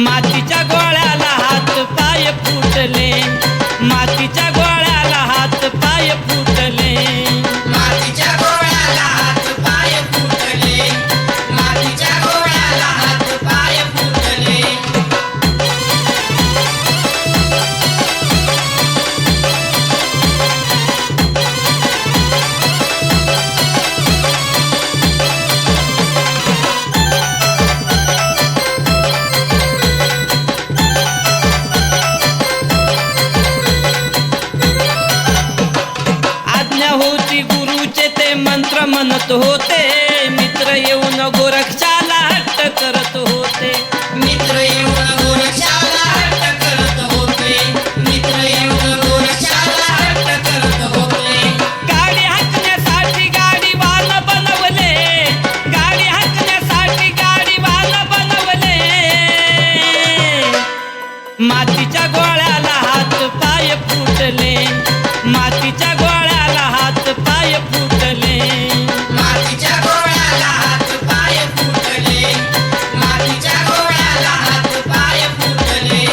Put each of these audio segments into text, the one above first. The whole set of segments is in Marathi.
मातीच्या गोळ्याला हात पाय फुटले, मातीच्या गोळ्याला हात पाय फुटले, मातीच्या गोळ्याला हात पाय फुटले, मातीच्या गोळ्याला हात पाय फुटले. आज्ञा होती गुरुचे ते मंत्र म्हणत होते, मित्र येऊन गोरक्षाला हट्ट करत होते, मित्र येऊन गोरक्षाला हट्ट करत होते, मित्र येऊन गोरक्षाला हट्ट करत होते. गाडी हाकण्यासाठी गाडीवान बनवले, गाडी हाकण्यासाठी गाडीवान बनवले, मातीच्या गोळ्याला हात पाय फुटले, मातीच्या गोळ्याला हात पाय फुटले, मातीच्या गोळ्याला हात पाय फुटले, मातीच्या गोळ्याला हात पाय फुटले.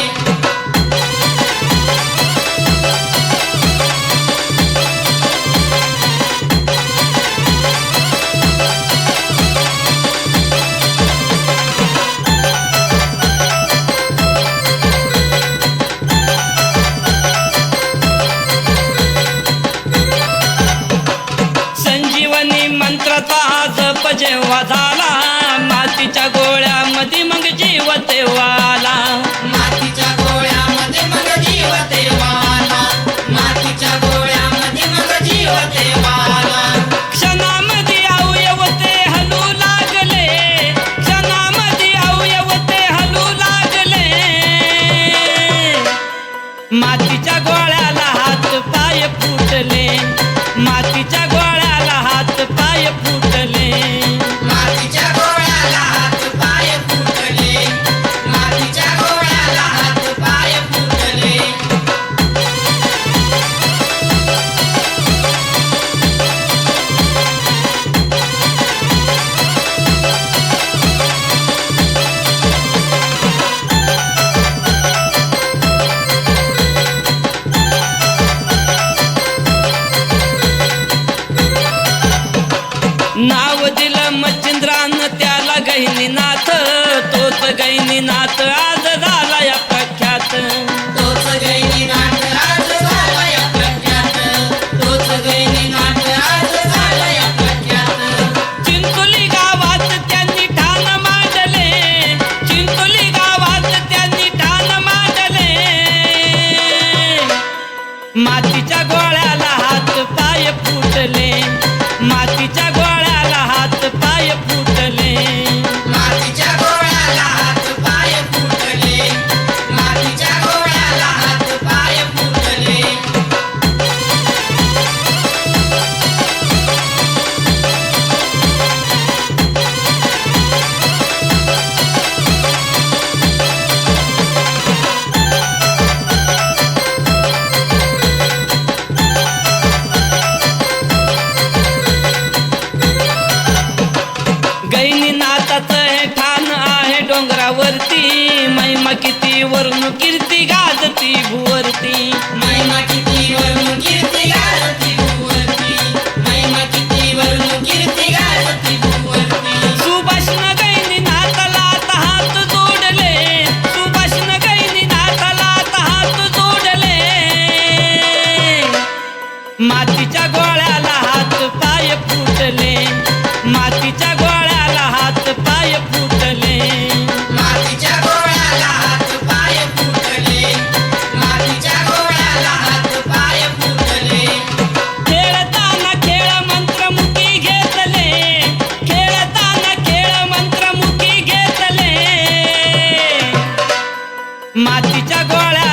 संजीवनी मंत्राचा जप जेव्हा झाला, मातीच्या गोळ्यामध्ये मग जीव तेव्हा आला, मातीच्या गोळ्यामध्ये मग जीव तेव्हा आला, मातीच्या गोळ्यामध्ये मग जीव तेव्हा आला. क्षणामध्ये अवयव ते हलू लागले, क्षणामध्ये अवयव ते हलू लागले, मातीच्या गोळ्याला हात पाय फुटले, मातीच्या गोळ्याला हात पाय फुटले, मातीच्या गोळ्याला हात पाय फुटले, मातीच्या गोळ्याला हात पाय फुटले. नाव दिलं मच्छिंद्रानं त्याला गहिनीनाथ, तोच गहिनीनाथ आज झाला या प्रख्यात, तोच गैनीनाथ आज झाला या प्रख्यात, तोच गैनीनाथ आज झाला या प्रख्यात. चिंचोली गावात त्यांनी ठाण मांडले, चिंचोली गावात त्यांनी ठाण मांडले, मातीच्या गोळ्याला हात पाय फुटले, मातीच्या गोळ्याला हात पाय फुटले, मातीच्या गोळ्याला हात पाय फुटले, मातीच्या गोळ्याला हात पाय फुटले. गहिनीनाथाचं हे ठाण आहे डोंगरावरती, महिमा किती वरून कीर्ती गाजती भुवरती, महिमा किती वरून कीर्ती गाजती भुवरती, महिमा किती वरून कीर्ती गाजती भुवरती. सुभाषनं गहिनीनाथाला आता हात जोडले, सुभाषनं गहिनीनाथाला आता हात जोडले, मातीच्या गोळ्याला हात पाय फुटले, मातीच्या गोळ्याला हात पाय फुटले, मातीच्या गोळ्याला हात पाय फुटले, मातीच्या गोळ्याला हात पाय फुटले. खेळताना खेळ मंत्रमुखी घेतले, खेळताना खेळ मंत्रमुखी घेतले, मातीच्या गोळ्या